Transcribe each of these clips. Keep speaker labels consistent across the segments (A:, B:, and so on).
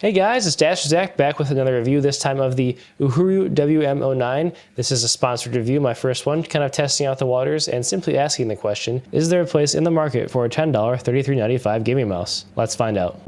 A: Hey guys, it's Dasher Zach back with another review, this time of the Uhuru WM-09. This is a sponsored review, my first one, kind of testing out the waters and simply asking the question, is there a place in the market for a $10 $33.95 gaming mouse? Let's find out.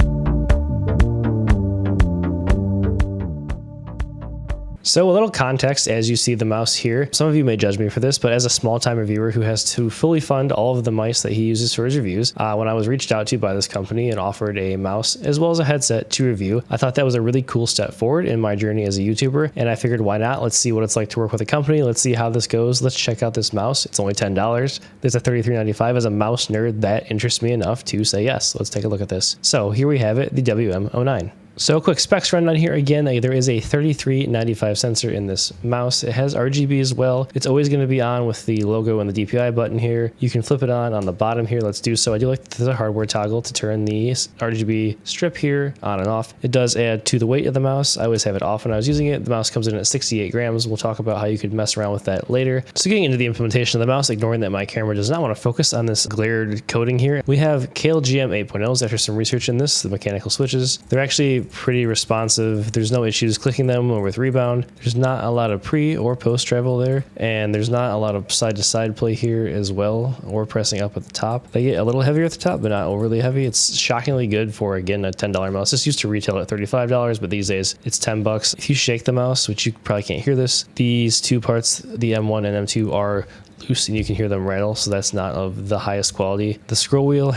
A: So a little context as you see the mouse here. Some of you may judge me for this, but as a small-time reviewer who has to fully fund all of the mice that he uses for his reviews, when I was reached out to by this company and offered a mouse as well as a headset to review, I thought that was a really cool step forward in my journey as a YouTuber, and I figured why not? Let's see what it's like to work with a company. Let's see how this goes. Let's check out this mouse. It's only $10. There's a $33.95. As a mouse nerd, that interests me enough to say yes. Let's take a look at this. So here we have it, the WM-09. So quick specs rundown here. Again, there is a $33.95 sensor in this mouse. It has RGB as well. It's always going to be on with the logo and the DPI button here. You can flip it on the bottom here. Let's do so. I do like the hardware toggle to turn the RGB strip here on and off. It does add to the weight of the mouse. I always have it off when I was using it. The mouse comes in at 68 grams. We'll talk about how you could mess around with that later. So getting into the implementation of the mouse, ignoring that my camera does not want to focus on this glared coating here, we have KLGM 8.0s. After some research in this, the mechanical switches, they're actually pretty responsive. There's no issues clicking them or with rebound. There's not a lot of pre or post travel there, and there's not a lot of side to side play here as well, or pressing up at the top. They get a little heavier at the top, but not overly heavy. It's shockingly good for, again, a $10 mouse. This used to retail at $35, but these days it's $10. If you shake the mouse, which you probably can't hear this, these two parts, the M1 and M2, are loose and you can hear them rattle, so that's not of the highest quality. The scroll wheel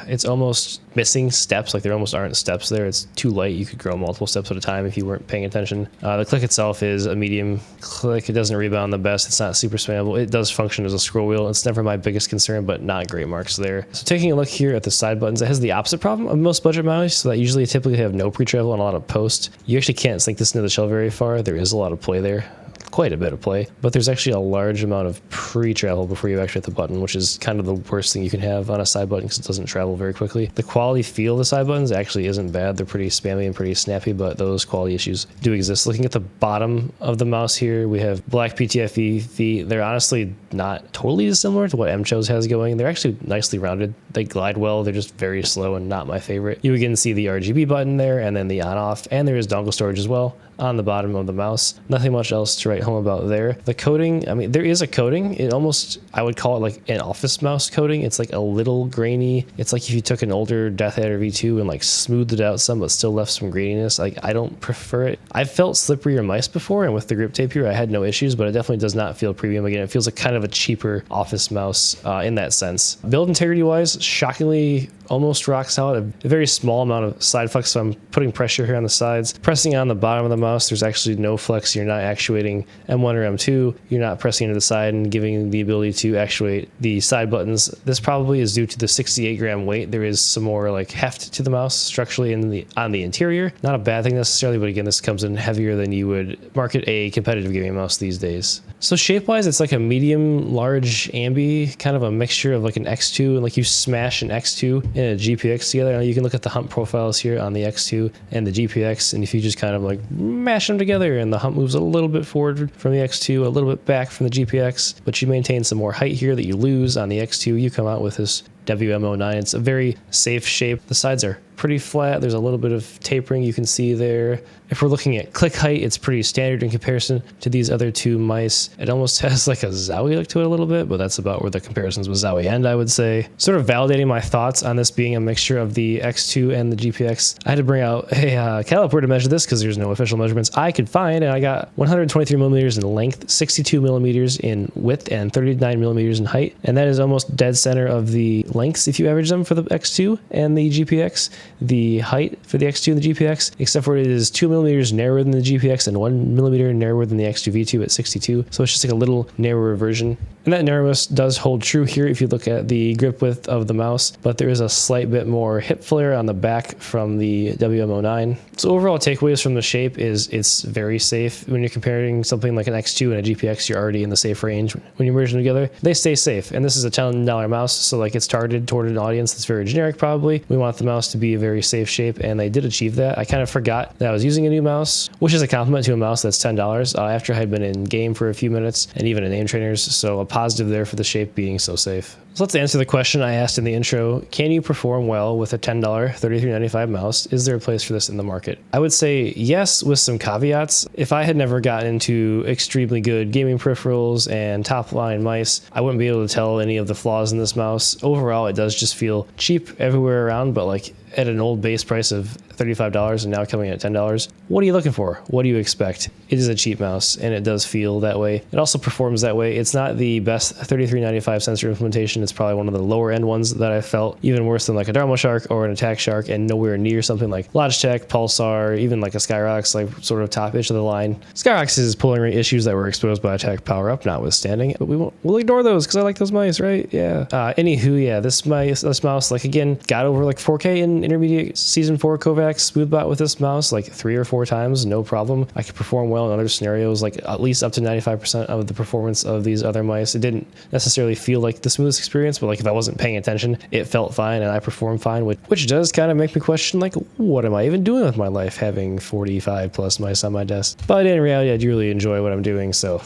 A: it's almost missing steps, like there almost aren't steps there. It's too light. You could grow multiple steps at a time if you weren't paying attention. The click itself is a medium click. It doesn't rebound the best. It's not super spammable. It does function as a scroll wheel. It's never my biggest concern, but not great marks there. So taking a look here at the side buttons, it has the opposite problem of most budget mice, so that usually typically have no pre-travel and a lot of post. You actually can't sink this into the shell very far. There is a lot of play there. Quite a bit of play, but there's actually a large amount of pre-travel before you actually hit the button, which is kind of the worst thing you can have on a side button because it doesn't travel very quickly. The quality feel of the side buttons actually isn't bad. They're pretty spammy and pretty snappy, but those quality issues do exist. Looking at the bottom of the mouse here, we have black PTFE feet. They're honestly not totally dissimilar to what MCHO's has going. They're actually nicely rounded. They glide well. They're just very slow and not my favorite. You again see the RGB button there and then the on-off, and there is dongle storage as well on the bottom of the mouse. Nothing much else to write home about there. The coating, I mean, there is a coating. It almost, I would call it like an office mouse coating. It's like a little grainy. It's like if you took an older Death Adder V2 and like smoothed it out some, but still left some graininess. Like, I don't prefer it. I've felt slipperier mice before, and with the grip tape here, I had no issues, but it definitely does not feel premium. Again, it feels like kind of a cheaper office mouse in that sense. Build integrity wise, shockingly almost rock solid. A very small amount of side flex, so I'm putting pressure here on the sides. Pressing on the bottom of the mouse, there's actually no flex. You're not actuating M1 or M2. You're not pressing into the side and giving the ability to actuate the side buttons. This probably is due to the 68 gram weight. There is some more like heft to the mouse structurally on the interior. Not a bad thing necessarily, but again, this comes in heavier than you would market a competitive gaming mouse these days. So shape-wise, it's like a medium-large ambi, kind of a mixture of like an X2, and like you smash an X2 and a GPX together. Now you can look at the hump profiles here on the X2 and the GPX, and if you just kind of like mash them together, and the hump moves a little bit forward from the X2, a little bit back from the GPX, but you maintain some more height here that you lose on the X2. You come out with this WM-09. It's a very safe shape. The sides are pretty flat. There's a little bit of tapering you can see there. If we're looking at click height, it's pretty standard in comparison to these other two mice. It almost has like a Zowie look to it a little bit, but that's about where the comparisons with Zowie end, I would say. Sort of validating my thoughts on this being a mixture of the X2 and the GPX, I had to bring out a caliper to measure this because there's no official measurements I could find, and I got 123 millimeters in length, 62 millimeters in width, and 39 millimeters in height, and that is almost dead center of the lengths if you average them for the X2 and the GPX. The height for the X2 and the GPX, except for it is 2 millimeters narrower than the GPX and 1 millimeter narrower than the X2 V2 at 62. So it's just like a little narrower version. And that narrowness does hold true here if you look at the grip width of the mouse, but there is a slight bit more hip flare on the back from the WM-09. So overall takeaways from the shape is it's very safe. When you're comparing something like an X2 and a GPX, you're already in the safe range. When you merge them together, they stay safe. And this is a $10 mouse, so like it's targeted toward an audience that's very generic probably. We want the mouse to be a very safe shape, and they did achieve that. I kind of forgot that I was using a new mouse, which is a compliment to a mouse that's $10 after I had been in game for a few minutes and even in aim trainers, so a positive there for the shape being so safe. So let's answer the question I asked in the intro. Can you perform well with a $10 $33.95 mouse? Is there a place for this in the market? I would say yes, with some caveats. If I had never gotten into extremely good gaming peripherals and top-line mice, I wouldn't be able to tell any of the flaws in this mouse. Overall, it does just feel cheap everywhere around, but like at an old base price of $35 and now coming at $10, what are you looking for? What do you expect? It is a cheap mouse and it does feel that way. It also performs that way. It's not the best $33.95 sensor implementation. It's probably one of the lower end ones that I felt, even worse than like a Dharma Shark or an Attack Shark, and nowhere near something like Logitech, Pulsar, even like a Skyrox, like sort of top edge of the line. Skyrox's pulling rate issues that were exposed by Attack Power Up notwithstanding, but we'll ignore those because I like those mice, right? Yeah. Anywho, yeah, this mouse, like again, got over like 4K in intermediate season 4 Kovacs smoothbot with this mouse like 3 or 4 times, no problem. I could perform well in other scenarios, like at least up to 95% of the performance of these other mice. It didn't necessarily feel like the smoothest experience, but like if I wasn't paying attention, it felt fine and I performed fine, which does kind of make me question like, what am I even doing with my life having 45 plus mice on my desk? But in reality, I do really enjoy what I'm doing, so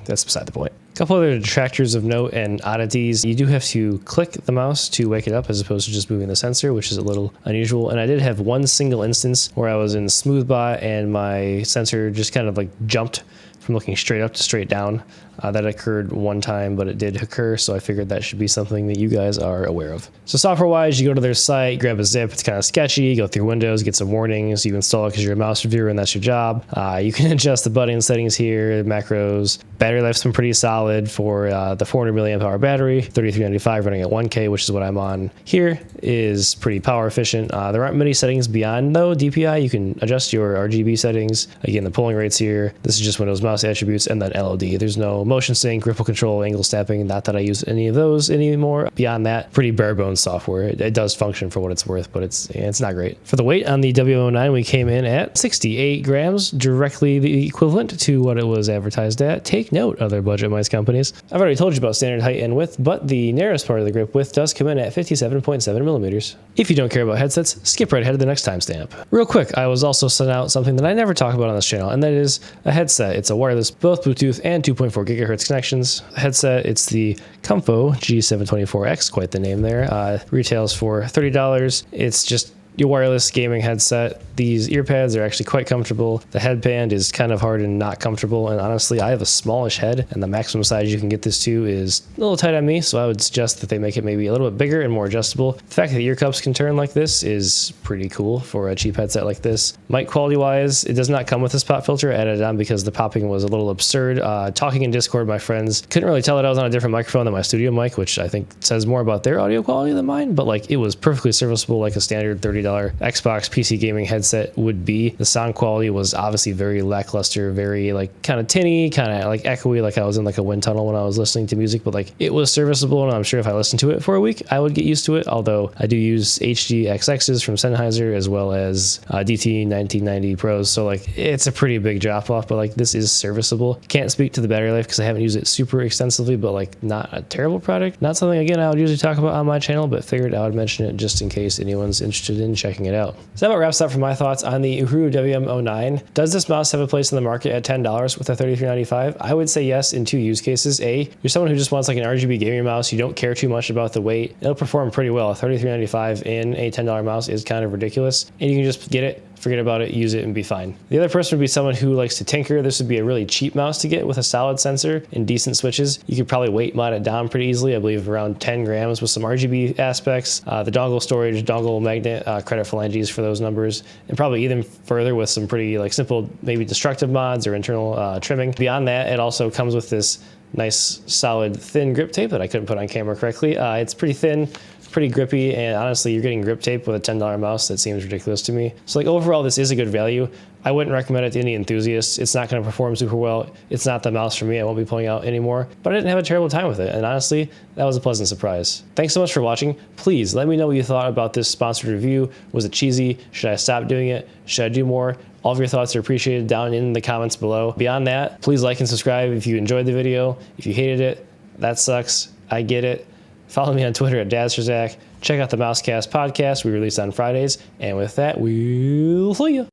A: that's beside the point. A couple other detractors of note and oddities. You do have to click the mouse to wake it up as opposed to just moving the sensor, which is a little unusual. And I did have one single instance where I was in smoothbot and my sensor just kind of like jumped from looking straight up to straight down. That occurred one time, but it did occur, so I figured that should be something that you guys are aware of. So software-wise, you go to their site, grab a zip, it's kind of sketchy, go through Windows, get some warnings, you install it because you're a mouse reviewer and that's your job. You can adjust the button settings here, macros. Battery life's been pretty solid for the 400 milliamp hour battery, 3395 running at 1K, which is what I'm on here, is pretty power efficient. There aren't many settings beyond though DPI. You can adjust your RGB settings. Again, the polling rates here. This is just Windows mouse attributes and then LOD. There's no motion sync, ripple control, angle snapping. Not that I use any of those anymore. Beyond that, pretty bare bones software. It does function for what it's worth, but it's not great. For the weight on the WM-09, we came in at 68 grams, directly the equivalent to what it was advertised at. Take note, other budget mice companies. I've already told you about standard height and width, but the narrowest part of the grip width does come in at 57.7 millimeters. If you don't care about headsets, skip right ahead to the next timestamp. Real quick, I was also sent out something that I never talk about on this channel, and that is a headset. It's a wireless, both Bluetooth and 2.4 gigahertz connections headset. It's the Comfo G724X, quite the name there. Retails for $30. It's just your wireless gaming headset. These ear pads are actually quite comfortable. The headband is kind of hard and not comfortable, and honestly, I have a smallish head, and the maximum size you can get this to is a little tight on me, so I would suggest that they make it maybe a little bit bigger and more adjustable. The fact that the ear cups can turn like this is pretty cool for a cheap headset like this. Mic quality-wise, it does not come with this pop filter. I added it on because the popping was a little absurd. Talking in Discord, my friends couldn't really tell that I was on a different microphone than my studio mic, which I think says more about their audio quality than mine, but like it was perfectly serviceable like a standard $30 Xbox PC gaming headset would be. The sound quality was obviously very lackluster, very like kind of tinny, kind of like echoey, like I was in like a wind tunnel when I was listening to music, but like it was serviceable, and I'm sure if I listened to it for a week, I would get used to it, although I do use HDXXs from Sennheiser as well as DT1990 Pros, so like it's a pretty big drop off, but like this is serviceable. Can't speak to the battery life because I haven't used it super extensively, but like not a terrible product. Not something, again, I would usually talk about on my channel, but figured I would mention it just in case anyone's interested in checking it out. So that about wraps up for my thoughts on the Uhuru WM-09. Does this mouse have a place in the market at $10 with a $33.95? I would say yes in 2 use cases. A, you're someone who just wants like an RGB gaming mouse, you don't care too much about the weight, it'll perform pretty well. A $33.95 in a $10 mouse is kind of ridiculous, and you can just get it, forget about it, use it, and be fine. The other person would be someone who likes to tinker. This would be a really cheap mouse to get with a solid sensor and decent switches. You could probably weight mod it down pretty easily, I believe around 10 grams with some RGB aspects. The dongle storage, dongle magnet, credit phalanges for those numbers, and probably even further with some pretty like simple, maybe destructive mods or internal trimming. Beyond that, it also comes with this nice, solid, thin grip tape that I couldn't put on camera correctly. It's pretty thin, pretty grippy, and honestly, you're getting grip tape with a $10 mouse. That seems ridiculous to me. So like overall, this is a good value. I wouldn't recommend it to any enthusiasts. It's not going to perform super well. It's not the mouse for me. I won't be pulling out anymore, but I didn't have a terrible time with it. And honestly, that was a pleasant surprise. Thanks so much for watching. Please let me know what you thought about this sponsored review. Was it cheesy? Should I stop doing it? Should I do more? All of your thoughts are appreciated down in the comments below. Beyond that, please like and subscribe if you enjoyed the video. If you hated it, that sucks. I get it. Follow me on Twitter at DadsForZach. Check out the Mousecast podcast we release on Fridays. And with that, we'll see you.